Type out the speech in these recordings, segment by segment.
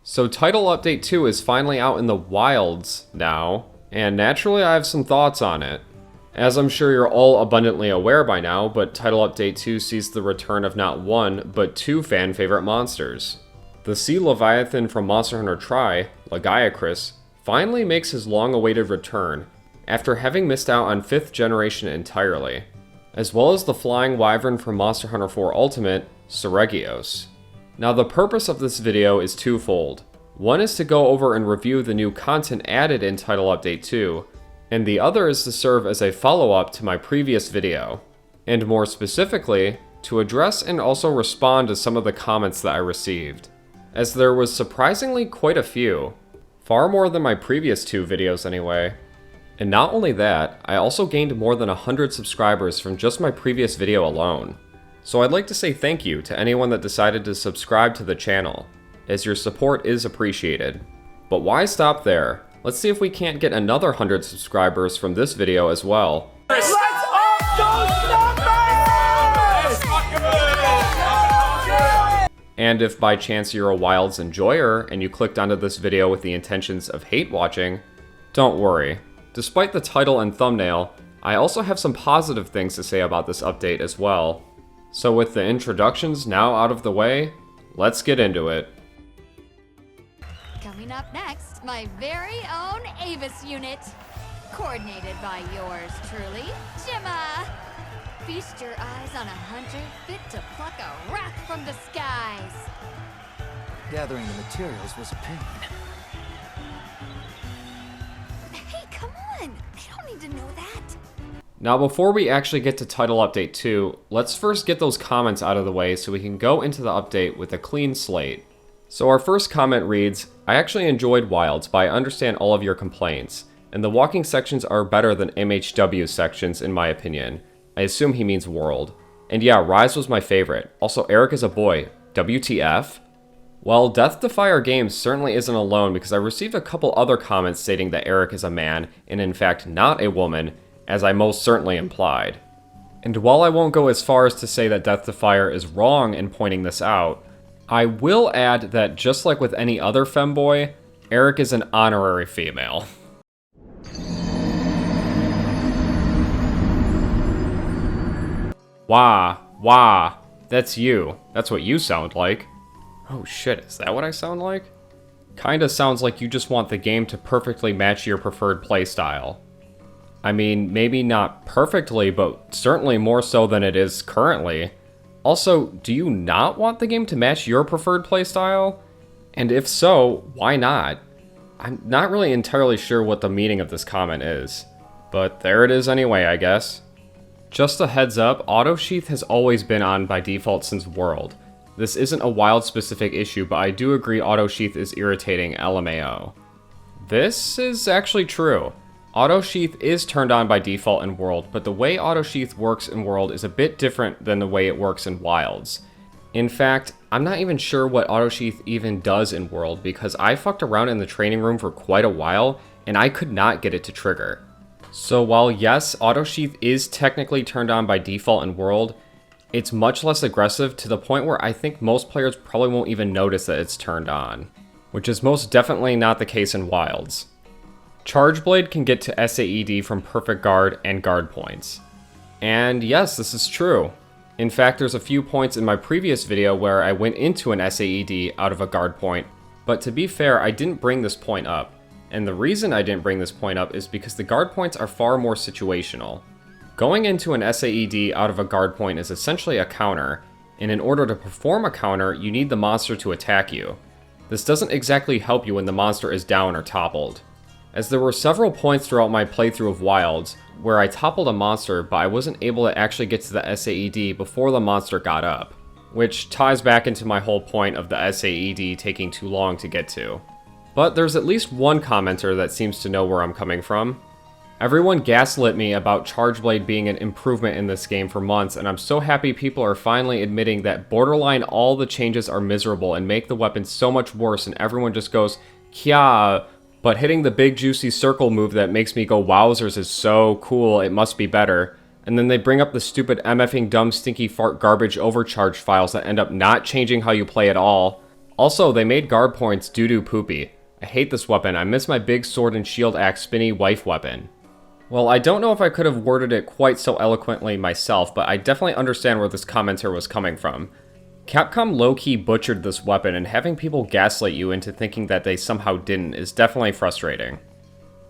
So Title Update 2 is finally out in the wilds now, and naturally I have some thoughts on it. As I'm sure you're all abundantly aware by now, but Title Update 2 sees the return of not one, but two fan-favorite monsters. The sea leviathan from Monster Hunter Tri, Lagiacrus, finally makes his long-awaited return, after having missed out on 5th generation entirely, as well as the flying wyvern from Monster Hunter 4 Ultimate, Seregios. Now the purpose of this video is twofold. One is to go over and review the new content added in Title Update 2, and the other is to serve as a follow-up to my previous video, and more specifically, to address and also respond to some of the comments that I received, as there was surprisingly quite a few, far more than my previous two videos anyway. And not only that, I also gained more than 100 subscribers from just my previous video alone. So I'd like to say thank you to anyone that decided to subscribe to the channel, as your support is appreciated. But why stop there? Let's see if we can't get another 100 subscribers from this video as well. Let's up those numbers! And if by chance you're a Wilds enjoyer and you clicked onto this video with the intentions of hate watching, don't worry. Despite the title and thumbnail, I also have some positive things to say about this update as well. So with the introductions now out of the way, let's get into it. Coming up next, my very own Avis unit. Coordinated by yours truly, Gemma. Feast your eyes on a hunter fit to pluck a rock from the skies. Gathering the materials was a pain. Hey, come on! They don't need to know that. Now before we actually get to Title Update 2, let's first get those comments out of the way so we can go into the update with a clean slate. So our first comment reads, I actually enjoyed Wilds, but I understand all of your complaints, and the walking sections are better than MHW sections in my opinion. I assume he means World. And yeah, Rise was my favorite. Also, Eric is a boy. WTF? Well, Death Defier Games certainly isn't alone because I received a couple other comments stating that Eric is a man, and in fact not a woman, as I most certainly implied. And while I won't go as far as to say that Death Defier is wrong in pointing this out, I will add that just like with any other femboy, Eric is an honorary female. Wah, that's you. That's what you sound like. Oh shit, is that what I sound like? Kinda sounds like you just want the game to perfectly match your preferred playstyle. I mean, maybe not perfectly, but certainly more so than it is currently. Also, do you not want the game to match your preferred playstyle? And if so, why not? I'm not really entirely sure what the meaning of this comment is. But there it is anyway, I guess. Just a heads up, Auto Sheath has always been on by default since World. This isn't a Wild specific issue, but I do agree Auto Sheath is irritating LMAO. This is actually true. Auto Sheath is turned on by default in World, but the way Auto Sheath works in World is a bit different than the way it works in Wilds. In fact, I'm not even sure what Auto Sheath even does in World because I fucked around in the training room for quite a while and I could not get it to trigger. So while yes, Auto Sheath is technically turned on by default in World, it's much less aggressive to the point where I think most players probably won't even notice that it's turned on, which is most definitely not the case in Wilds. Charge Blade can get to SAED from Perfect Guard and Guard points. And yes, this is true. In fact, there's a few points in my previous video where I went into an SAED out of a Guard point, but to be fair, I didn't bring this point up. And the reason I didn't bring this point up is because the Guard points are far more situational. Going into an SAED out of a Guard point is essentially a counter, and in order to perform a counter, you need the monster to attack you. This doesn't exactly help you when the monster is down or toppled, as there were several points throughout my playthrough of Wilds where I toppled a monster but I wasn't able to actually get to the SAED before the monster got up, which ties back into my whole point of the SAED taking too long to get to. But there's at least one commenter that seems to know where I'm coming from. Everyone gaslit me about Charge Blade being an improvement in this game for months, and I'm so happy people are finally admitting that borderline all the changes are miserable and make the weapon so much worse, and everyone just goes, Kya, but hitting the big juicy circle move that makes me go wowzers is so cool, it must be better. And then they bring up the stupid MFing dumb stinky fart garbage overcharge files that end up not changing how you play at all. Also, they made guard points doo-doo poopy. I hate this weapon. I miss my big sword and shield axe spinny wife weapon. Well, I don't know if I could have worded it quite so eloquently myself, but I definitely understand where this commenter was coming from. Capcom low-key butchered this weapon, and having people gaslight you into thinking that they somehow didn't is definitely frustrating.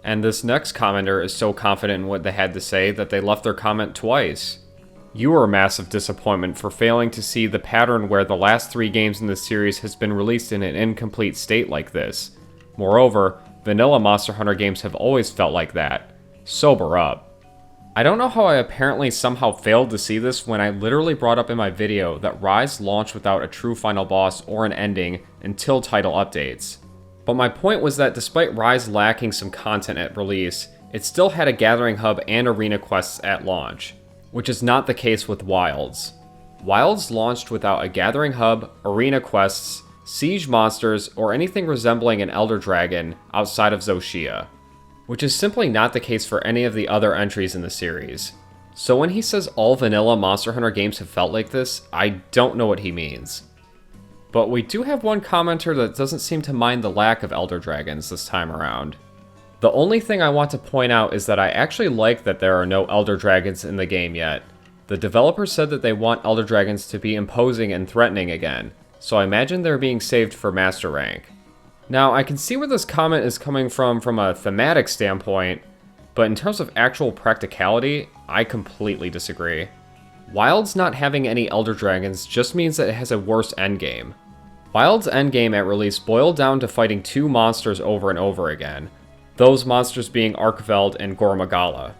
And this next commenter is so confident in what they had to say that they left their comment twice. You are a massive disappointment for failing to see the pattern where the last 3 games in this series has been released in an incomplete state like this. Moreover, vanilla Monster Hunter games have always felt like that. Sober up. I don't know how I apparently somehow failed to see this when I literally brought up in my video that Rise launched without a true final boss or an ending until title updates. But my point was that despite Rise lacking some content at release, it still had a gathering hub and arena quests at launch, which is not the case with Wilds. Wilds launched without a gathering hub, arena quests, siege monsters, or anything resembling an Elder Dragon outside of Zoshia, which is simply not the case for any of the other entries in the series. So when he says all vanilla Monster Hunter games have felt like this, I don't know what he means. But we do have one commenter that doesn't seem to mind the lack of Elder Dragons this time around. The only thing I want to point out is that I actually like that there are no Elder Dragons in the game yet. The developers said that they want Elder Dragons to be imposing and threatening again, so I imagine they're being saved for Master Rank. Now, I can see where this comment is coming from a thematic standpoint, but in terms of actual practicality, I completely disagree. Wilds not having any Elder Dragons just means that it has a worse endgame. Wilds' endgame at release boiled down to fighting 2 monsters over and over again, those monsters being Arkveld and Gormagala.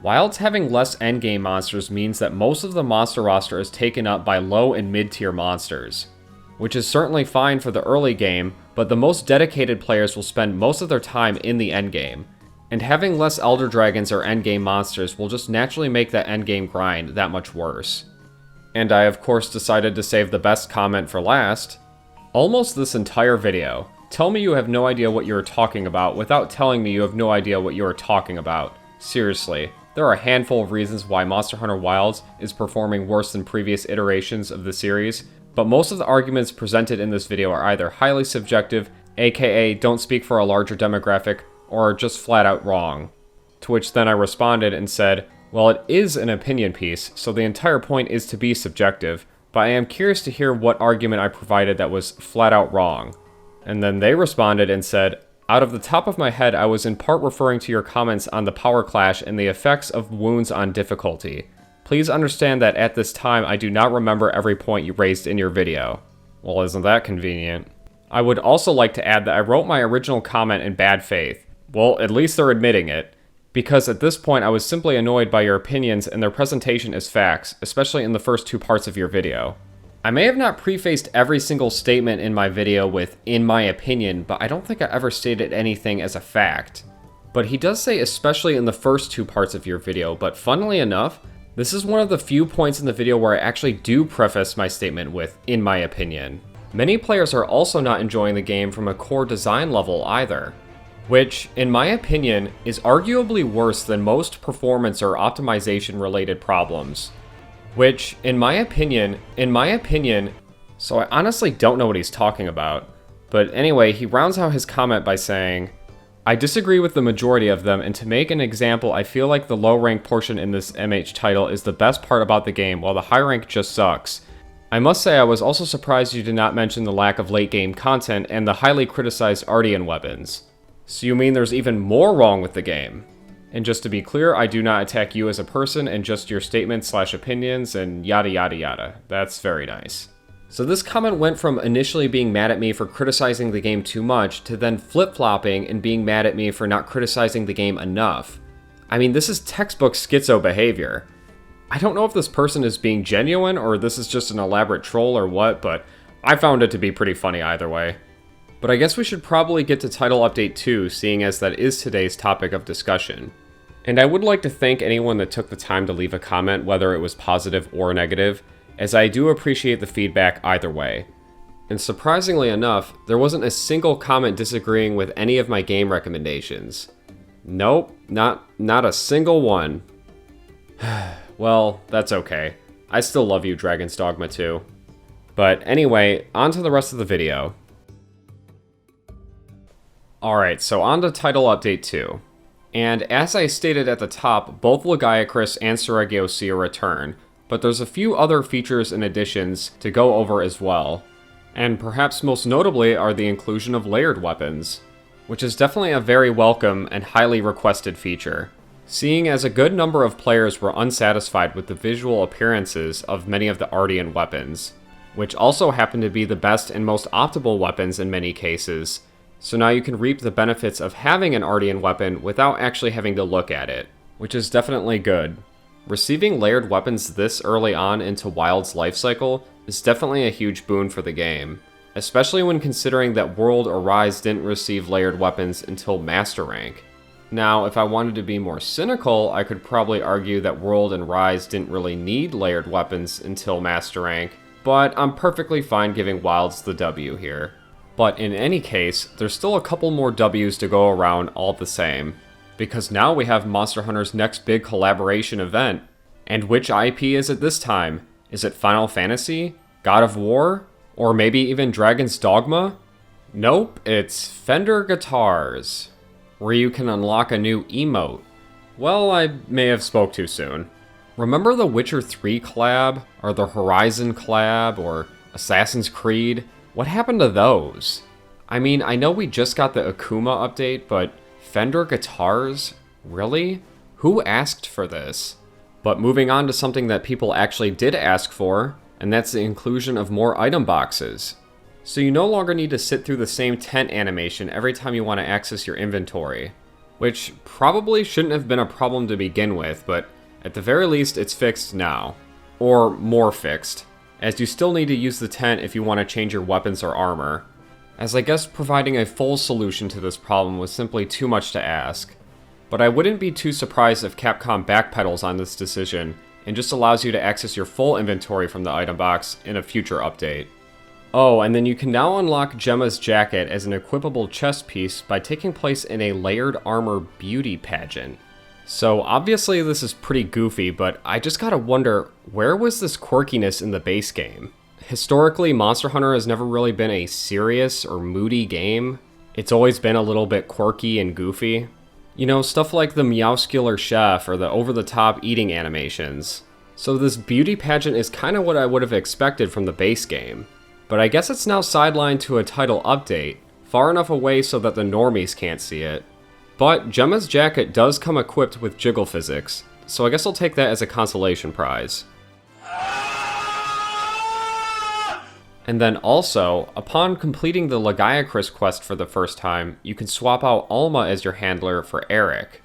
Wilds having less endgame monsters means that most of the monster roster is taken up by low and mid-tier monsters, which is certainly fine for the early game, but the most dedicated players will spend most of their time in the endgame, and having less Elder Dragons or endgame monsters will just naturally make that endgame grind that much worse. And I of course decided to save the best comment for last. Almost this entire video, tell me you have no idea what you are talking about without telling me you have no idea what you are talking about. Seriously, there are a handful of reasons why Monster Hunter Wilds is performing worse than previous iterations of the series, but most of the arguments presented in this video are either highly subjective, aka don't speak for a larger demographic, or are just flat out wrong. To which then I responded and said, well, it is an opinion piece, so the entire point is to be subjective, but I am curious to hear what argument I provided that was flat out wrong. And then they responded and said, out of the top of my head, I was in part referring to your comments on the power clash and the effects of wounds on difficulty. Please understand that at this time, I do not remember every point you raised in your video. Well, isn't that convenient? I would also like to add that I wrote my original comment in bad faith. Well, at least they're admitting it. Because at this point, I was simply annoyed by your opinions and their presentation as facts, especially in the first 2 parts of your video. I may have not prefaced every single statement in my video with, in my opinion, but I don't think I ever stated anything as a fact. But he does say especially in the first 2 parts of your video, but funnily enough, this is one of the few points in the video where I actually do preface my statement with, in my opinion. Many players are also not enjoying the game from a core design level either, which, in my opinion, is arguably worse than most performance or optimization related problems. Which, in my opinion, so I honestly don't know what he's talking about. But anyway, he rounds out his comment by saying, I disagree with the majority of them, and to make an example, I feel like the low rank portion in this MH title is the best part about the game, while the high rank just sucks. I must say I was also surprised you did not mention the lack of late game content and the highly criticized Ardean weapons. So you mean there's even more wrong with the game? And just to be clear, I do not attack you as a person and just your statements/opinions and yada yada yada. That's very nice. So this comment went from initially being mad at me for criticizing the game too much to then flip-flopping and being mad at me for not criticizing the game enough. I mean, this is textbook schizo behavior. I don't know if this person is being genuine or this is just an elaborate troll or what, but I found it to be pretty funny either way. But I guess we should probably get to Title Update 2, seeing as that is today's topic of discussion. And I would like to thank anyone that took the time to leave a comment, whether it was positive or negative, as I do appreciate the feedback either way. And surprisingly enough, there wasn't a single comment disagreeing with any of my game recommendations. Nope, not a single one. Well, that's okay. I still love you, Dragon's Dogma 2. But anyway, on to the rest of the video. Alright, so on to Title Update 2. And as I stated at the top, both Lagiacrus and Seregios see a return, but there's a few other features and additions to go over as well. And perhaps most notably are the inclusion of layered weapons, which is definitely a very welcome and highly requested feature. Seeing as a good number of players were unsatisfied with the visual appearances of many of the Ardean weapons, which also happen to be the best and most optimal weapons in many cases, so now you can reap the benefits of having an Ardean weapon without actually having to look at it, which is definitely good. Receiving layered weapons this early on into WoW's lifecycle is definitely a huge boon for the game, especially when considering that World or Rise didn't receive layered weapons until Master Rank. Now, if I wanted to be more cynical, I could probably argue that World and Rise didn't really need layered weapons until Master Rank, but I'm perfectly fine giving Wilds the W here. But in any case, there's still a couple more Ws to go around all the same, because now we have Monster Hunter's next big collaboration event. And which IP is it this time? Is it Final Fantasy? God of War? Or maybe even Dragon's Dogma? Nope, it's Fender Guitars, where you can unlock a new emote. Well, I may have spoke too soon. Remember the Witcher 3 collab, or the Horizon collab, or Assassin's Creed? What happened to those? I mean, I know we just got the Akuma update, but Fender Guitars? Really? Who asked for this? But moving on to something that people actually did ask for, and that's the inclusion of more item boxes. So you no longer need to sit through the same tent animation every time you want to access your inventory, which probably shouldn't have been a problem to begin with, but at the very least it's fixed now. Or more fixed, as you still need to use the tent if you want to change your weapons or armor, as I guess providing a full solution to this problem was simply too much to ask. But I wouldn't be too surprised if Capcom backpedals on this decision and just allows you to access your full inventory from the item box in a future update. Oh, and then you can now unlock Gemma's jacket as an equipable chest piece by taking place in a layered armor beauty pageant. So obviously this is pretty goofy, but I just gotta wonder, where was this quirkiness in the base game? Historically, Monster Hunter has never really been a serious or moody game. It's always been a little bit quirky and goofy. You know, stuff like the Meowscular Chef or the over-the-top eating animations. So this beauty pageant is kind of what I would have expected from the base game. But I guess it's now sidelined to a title update, far enough away so that the normies can't see it. But Gemma's jacket does come equipped with jiggle physics, so I guess I'll take that as a consolation prize. And then also, upon completing the Lagiacrus quest for the first time, you can swap out Alma as your handler for Eric.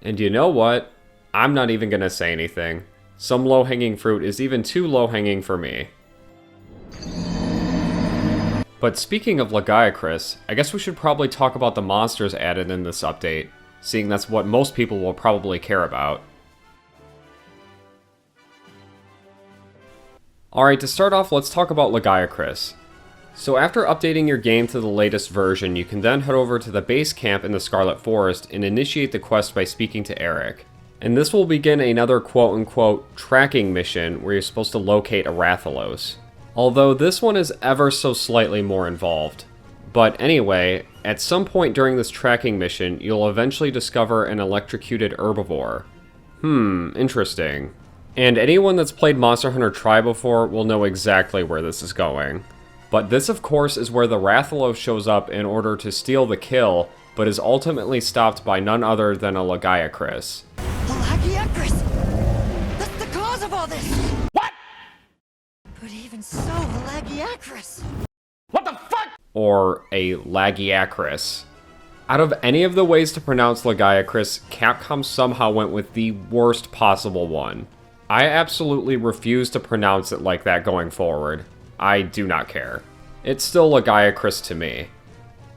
And you know what? I'm not even gonna say anything. Some low-hanging fruit is even too low-hanging for me. But speaking of Lagiacrus, I guess we should probably talk about the monsters added in this update, seeing that's what most people will probably care about. Alright, to start off, let's talk about Lagiacrus. So after updating your game to the latest version, you can then head over to the base camp in the Scarlet Forest and initiate the quest by speaking to Eric. And this will begin another quote-unquote tracking mission where you're supposed to locate a Rathalos. Although this one is ever so slightly more involved. But anyway, at some point during this tracking mission, you'll eventually discover an electrocuted herbivore. Interesting. And anyone that's played Monster Hunter Tri before will know exactly where this is going. But this of course is where the Rathalos shows up in order to steal the kill, but is ultimately stopped by none other than a Lagiacrus. The Lagiacrus! That's the cause of all this! What? But even so, the Lagiacrus! What the fuck? Or a Lagiacrus. Out of any of the ways to pronounce Lagiacrus, Capcom somehow went with the worst possible one. I absolutely refuse to pronounce it like that going forward. I do not care. It's still Lagiacrus to me.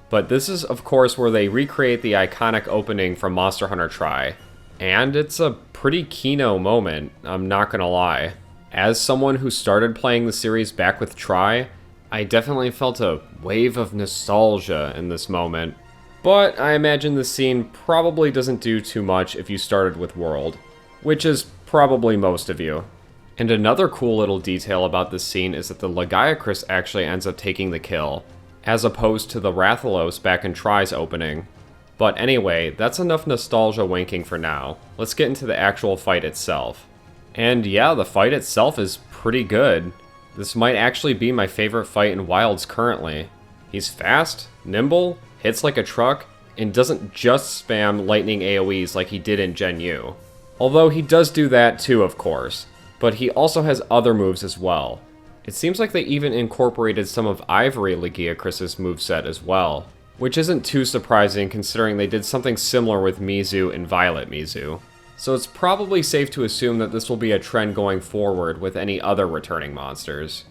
But this is of course where they recreate the iconic opening from Monster Hunter Tri. And it's a pretty keynote moment, I'm not gonna lie. As someone who started playing the series back with Tri, I definitely felt a wave of nostalgia in this moment. But I imagine the scene probably doesn't do too much if you started with World, which is probably most of you. And another cool little detail about this scene is that the Lagiacrus actually ends up taking the kill. as opposed to the Rathalos back in Tri's opening. But anyway, that's enough nostalgia winking for now. Let's get into the actual fight itself. And yeah, the fight itself is pretty good. This might actually be my favorite fight in Wilds currently. He's fast, nimble, hits like a truck, and doesn't just spam lightning AoEs like he did in Gen U. Although he does do that too, of course, but he also has other moves as well. It seems like they even incorporated some of Ivory Lagiacrus' moveset as well, which isn't too surprising considering they did something similar with Mizu and Violet Mizu. So it's probably safe to assume that this will be a trend going forward with any other returning monsters.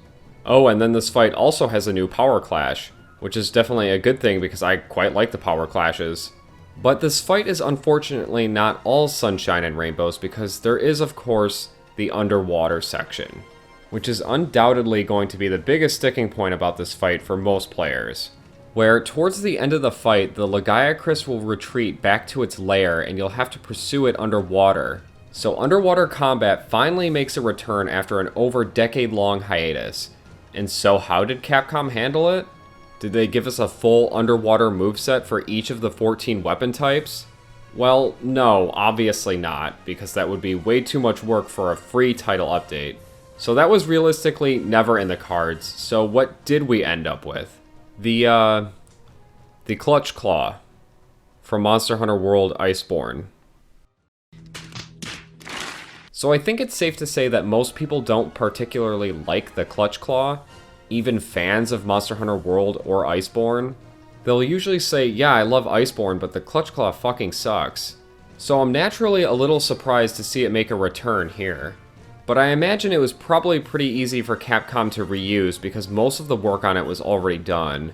Oh, and then this fight also has a new power clash, which is definitely a good thing because I quite like the power clashes. But this fight is unfortunately not all sunshine and rainbows because there is, of course, the underwater section, which is undoubtedly going to be the biggest sticking point about this fight for most players. Where, towards the end of the fight, the Lagiacrus will retreat back to its lair and you'll have to pursue it underwater. So underwater combat finally makes a return after an over decade-long hiatus. And so how did Capcom handle it? Did they give us a full underwater moveset for each of the 14 weapon types? Well, no, obviously not, because that would be way too much work for a free title update. So that was realistically never in the cards, so what did we end up with? The Clutch Claw from Monster Hunter World Iceborne. So I think it's safe to say that most people don't particularly like the Clutch Claw, even fans of Monster Hunter World or Iceborne. They'll usually say, yeah, I love Iceborne, but the Clutch Claw fucking sucks. So I'm naturally a little surprised to see it make a return here. But I imagine it was probably pretty easy for Capcom to reuse because most of the work on it was already done.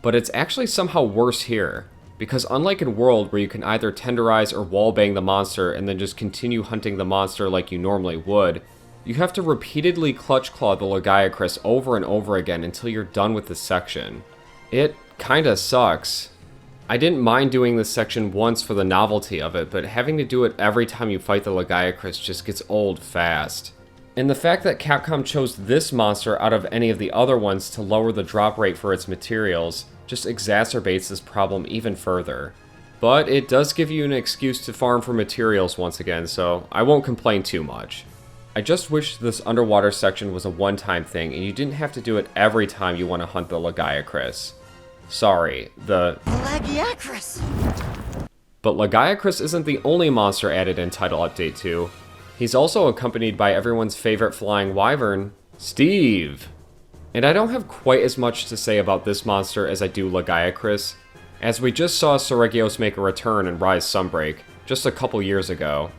But it's actually somehow worse here, because unlike in World where you can either tenderize or wallbang the monster and then just continue hunting the monster like you normally would, you have to repeatedly Clutch Claw the Lagiacrus over and over again until you're done with this section. It kinda sucks. I didn't mind doing this section once for the novelty of it, but having to do it every time you fight the Lagiacrus just gets old fast. And the fact that Capcom chose this monster out of any of the other ones to lower the drop rate for its materials just exacerbates this problem even further. But it does give you an excuse to farm for materials once again, so I won't complain too much. I just wish this underwater section was a one-time thing and you didn't have to do it every time you want to hunt the Lagiacrus. Sorry, the Lagiacrus! But Lagiacrus isn't the only monster added in Title Update 2. He's also accompanied by everyone's favorite flying wyvern, Steve! And I don't have quite as much to say about this monster as I do Lagiacrus, as we just saw Seregios make a return in Rise Sunbreak, just a couple years ago.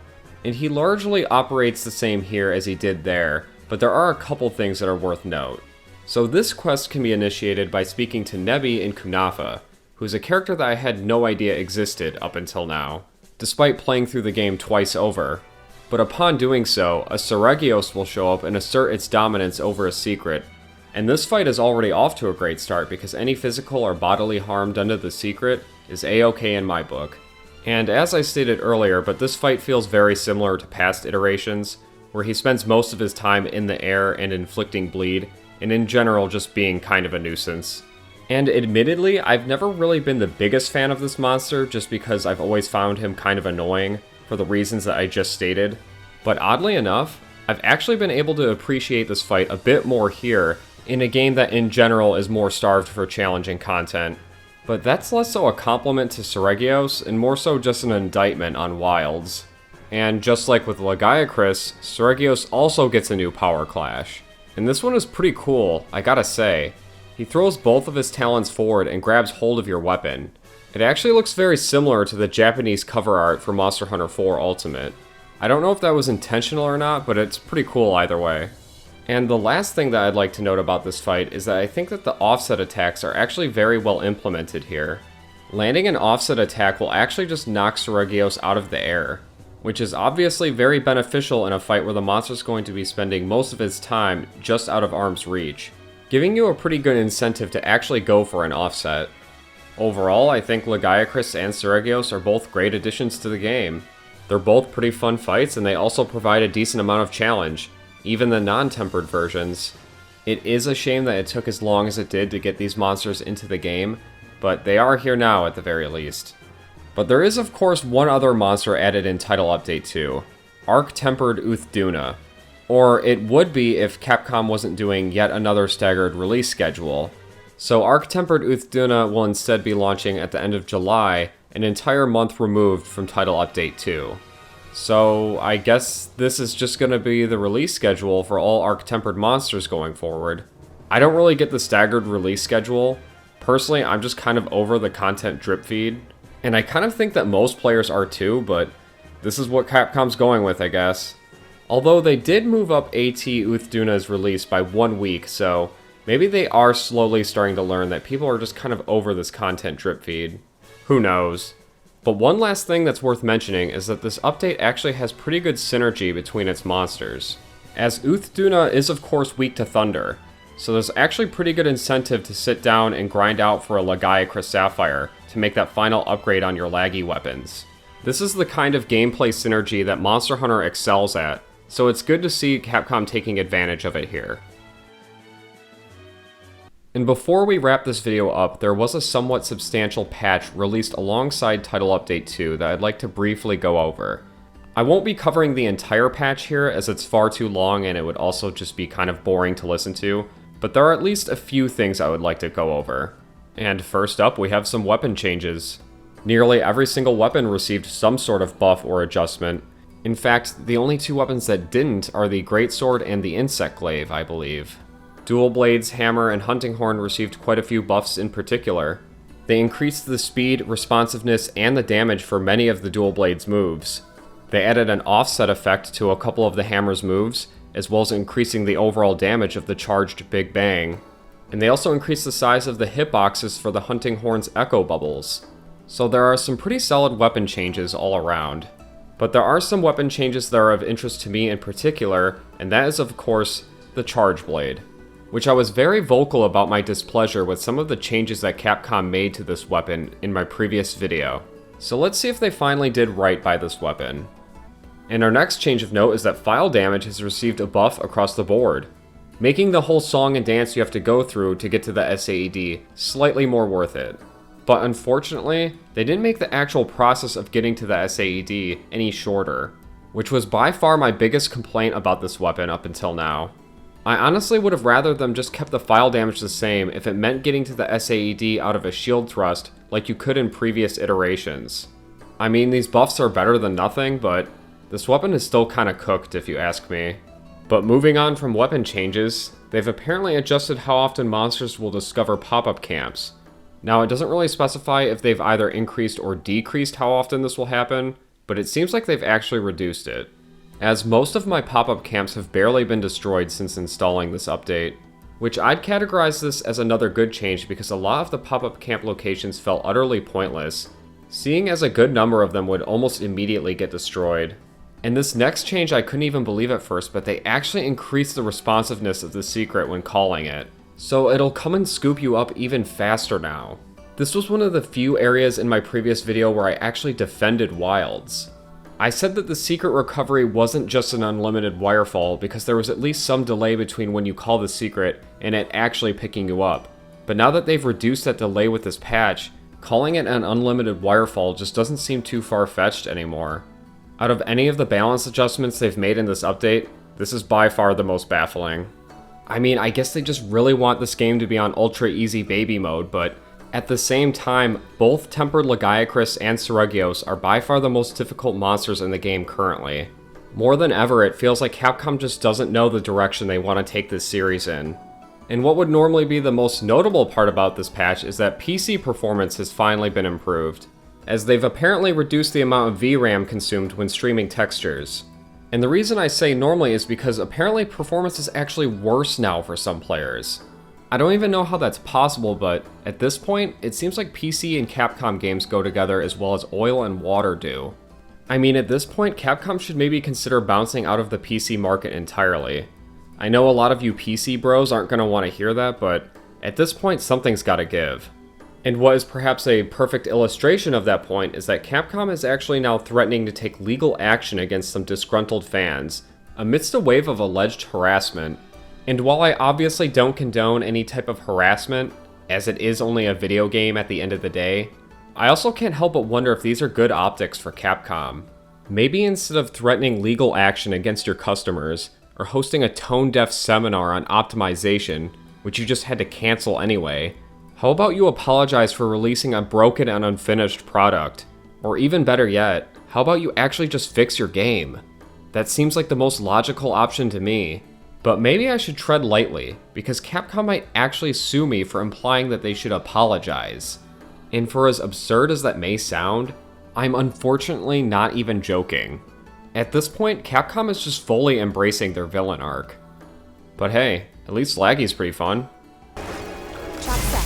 And he largely operates the same here as he did there, but there are a couple things that are worth note. So this quest can be initiated by speaking to Nebi in Kunafa, who's a character that I had no idea existed up until now, despite playing through the game twice over. But upon doing so, a Seregios will show up and assert its dominance over a secret. And this fight is already off to a great start because any physical or bodily harm done to the secret is a-okay in my book. And as I stated earlier, but this fight feels very similar to past iterations, where he spends most of his time in the air and inflicting bleed, and in general just being kind of a nuisance. And admittedly, I've never really been the biggest fan of this monster just because I've always found him kind of annoying, for the reasons that I just stated. But oddly enough, I've actually been able to appreciate this fight a bit more here, in a game that in general is more starved for challenging content. But that's less so a compliment to Seregios, and more so just an indictment on Wilds. And just like with Lagiacrus, Seregios also gets a new power clash. And this one is pretty cool, I gotta say. He throws both of his talons forward and grabs hold of your weapon. It actually looks very similar to the Japanese cover art for Monster Hunter 4 Ultimate. I don't know if that was intentional or not, but it's pretty cool either way. And the last thing that I'd like to note about this fight is that I think that the offset attacks are actually very well implemented here. Landing an offset attack will actually just knock Seregios out of the air, which is obviously very beneficial in a fight where the monster's going to be spending most of its time just out of arm's reach, giving you a pretty good incentive to actually go for an offset. Overall, I think Lagiacrus and Seregios are both great additions to the game. They're both pretty fun fights, and they also provide a decent amount of challenge, even the non-tempered versions. It is a shame that it took as long as it did to get these monsters into the game, but they are here now at the very least. But there is of course one other monster added in Title Update 2, Arc-Tempered Uthduna. Or it would be if Capcom wasn't doing yet another staggered release schedule. So Arc-Tempered Uthduna will instead be launching at the end of July, an entire month removed from Title Update 2. So I guess this is just going to be the release schedule for all Arc-Tempered monsters going forward. I don't really get the staggered release schedule. Personally, I'm just kind of over the content drip feed. And I kind of think that most players are too, but this is what Capcom's going with, I guess. Although they did move up AT Uthduna's release by 1 week, so maybe they are slowly starting to learn that people are just kind of over this content drip feed. Who knows? But one last thing that's worth mentioning is that this update actually has pretty good synergy between its monsters. As Uthduna is of course weak to thunder, so there's actually pretty good incentive to sit down and grind out for a Lagiacrus Sapphire to make that final upgrade on your laggy weapons. This is the kind of gameplay synergy that Monster Hunter excels at, so it's good to see Capcom taking advantage of it here. And before we wrap this video up, there was a somewhat substantial patch released alongside Title Update 2 that I'd like to briefly go over. I won't be covering the entire patch here as it's far too long and it would also just be kind of boring to listen to, but there are at least a few things I would like to go over. And first up, we have some weapon changes. Nearly every single weapon received some sort of buff or adjustment. In fact, the only two weapons that didn't are the Greatsword and the Insect Glaive, I believe. Dual Blades, Hammer, and Hunting Horn received quite a few buffs in particular. They increased the speed, responsiveness, and the damage for many of the Dual Blades moves. They added an offset effect to a couple of the Hammer's moves, as well as increasing the overall damage of the charged Big Bang. And they also increased the size of the hitboxes for the Hunting Horn's Echo Bubbles. So there are some pretty solid weapon changes all around. But there are some weapon changes that are of interest to me in particular, and that is of course the Charge Blade, which I was very vocal about my displeasure with some of the changes that Capcom made to this weapon in my previous video. So let's see if they finally did right by this weapon. And our next change of note is that file damage has received a buff across the board, making the whole song and dance you have to go through to get to the SAED slightly more worth it. But unfortunately, they didn't make the actual process of getting to the SAED any shorter, which was by far my biggest complaint about this weapon up until now. I honestly would have rather them just kept the file damage the same if it meant getting to the SAED out of a shield thrust like you could in previous iterations. I mean, these buffs are better than nothing, but this weapon is still kinda cooked if you ask me. But moving on from weapon changes, they've apparently adjusted how often monsters will discover pop-up camps. Now, it doesn't really specify if they've either increased or decreased how often this will happen, but it seems like they've actually reduced it, as most of my pop-up camps have barely been destroyed since installing this update, which I'd categorize this as another good change because a lot of the pop-up camp locations felt utterly pointless, seeing as a good number of them would almost immediately get destroyed. And this next change I couldn't even believe at first, but they actually increased the responsiveness of the secret when calling it. So it'll come and scoop you up even faster now. This was one of the few areas in my previous video where I actually defended Wilds. I said that the secret recovery wasn't just an unlimited wirefall because there was at least some delay between when you call the secret and it actually picking you up. But now that they've reduced that delay with this patch, calling it an unlimited wirefall just doesn't seem too far-fetched anymore. Out of any of the balance adjustments they've made in this update, this is by far the most baffling. I mean, I guess they just really want this game to be on ultra easy baby mode, but at the same time, both Tempered Lagiacrus and Seregios are by far the most difficult monsters in the game currently. More than ever, it feels like Capcom just doesn't know the direction they want to take this series in. And what would normally be the most notable part about this patch is that PC performance has finally been improved, as they've apparently reduced the amount of VRAM consumed when streaming textures. And the reason I say normally is because apparently performance is actually worse now for some players. I don't even know how that's possible, but at this point, it seems like PC and Capcom games go together as well as oil and water do. I mean, at this point, Capcom should maybe consider bouncing out of the PC market entirely. I know a lot of you PC bros aren't going to want to hear that, but at this point, something's got to give. And what is perhaps a perfect illustration of that point is that Capcom is actually now threatening to take legal action against some disgruntled fans, amidst a wave of alleged harassment. And while I obviously don't condone any type of harassment, as it is only a video game at the end of the day, I also can't help but wonder if these are good optics for Capcom. Maybe instead of threatening legal action against your customers, or hosting a tone-deaf seminar on optimization, which you just had to cancel anyway, how about you apologize for releasing a broken and unfinished product? Or even better yet, how about you actually just fix your game? That seems like the most logical option to me. But maybe I should tread lightly, because Capcom might actually sue me for implying that they should apologize. And for as absurd as that may sound, I'm unfortunately not even joking. At this point, Capcom is just fully embracing their villain arc. But hey, at least Laggy's pretty fun. Shot set.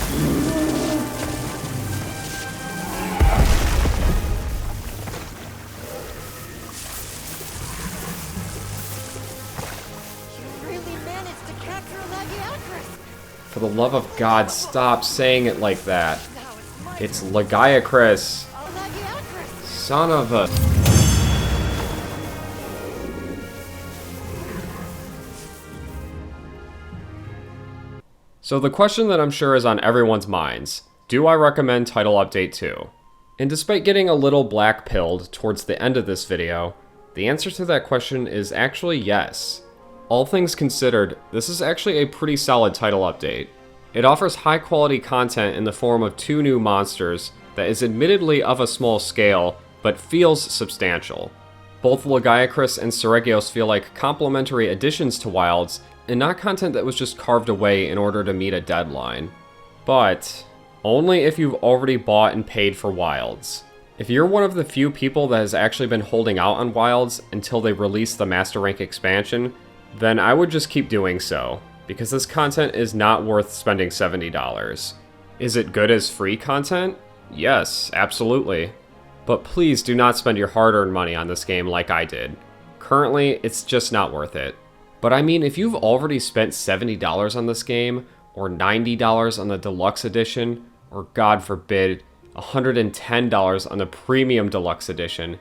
You really managed to capture Lagiacrus. For the love of God, stop saying it like that. Now it's my It's Lagiacrus. Lagiacrus. Son of a... So the question that I'm sure is on everyone's minds, do I recommend Title Update 2? And despite getting a little black-pilled towards the end of this video, the answer to that question is actually yes. All things considered, this is actually a pretty solid title update. It offers high-quality content in the form of 2 new monsters that is admittedly of a small scale, but feels substantial. Both Lagiacrus and Seregios feel like complementary additions to Wilds, and not content that was just carved away in order to meet a deadline. But only if you've already bought and paid for Wilds. If you're one of the few people that has actually been holding out on Wilds until they release the Master Rank expansion, then I would just keep doing so, because this content is not worth spending $70. Is it good as free content? Yes, absolutely. But please do not spend your hard-earned money on this game like I did. Currently, it's just not worth it. But I mean, if you've already spent $70 on this game, or $90 on the deluxe edition, or God forbid, $110 on the premium deluxe edition,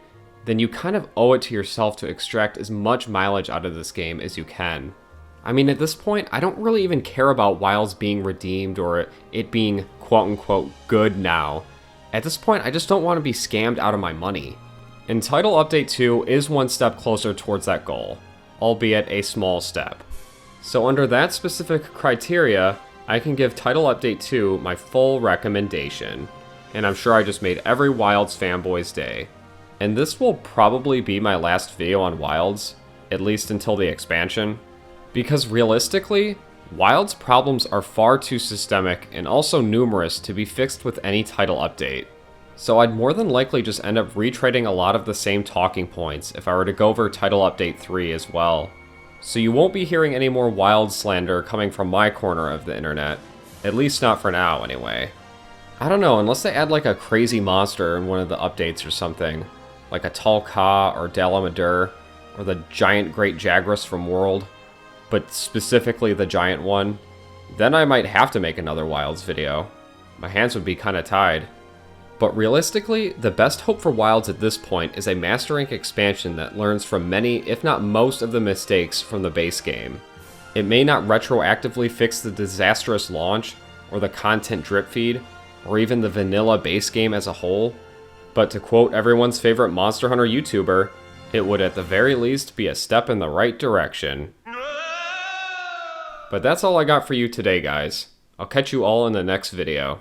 then you kind of owe it to yourself to extract as much mileage out of this game as you can. I mean, at this point, I don't really even care about Wilds being redeemed or it being quote-unquote good now. At this point, I just don't want to be scammed out of my money. And Title Update 2 is one step closer towards that goal, albeit a small step. So under that specific criteria, I can give Title Update 2 my full recommendation. And I'm sure I just made every Wilds fanboy's day. And this will probably be my last video on Wilds, at least until the expansion. Because realistically, Wilds' problems are far too systemic and also numerous to be fixed with any title update. So I'd more than likely just end up retreading a lot of the same talking points if I were to go over Title Update 3 as well. So you won't be hearing any more Wilds slander coming from my corner of the internet. At least not for now, anyway. I don't know, unless they add like a crazy monster in one of the updates or something. Like a Tall Ka or Dalamadur, or the giant Great Jagras from World. But specifically the giant one. Then I might have to make another Wilds video. My hands would be kinda tied. But realistically, the best hope for Wilds at this point is a Master Rank expansion that learns from many, if not most, of the mistakes from the base game. It may not retroactively fix the disastrous launch, or the content drip feed, or even the vanilla base game as a whole, but to quote everyone's favorite Monster Hunter YouTuber, it would at the very least be a step in the right direction. But that's all I got for you today, guys. I'll catch you all in the next video.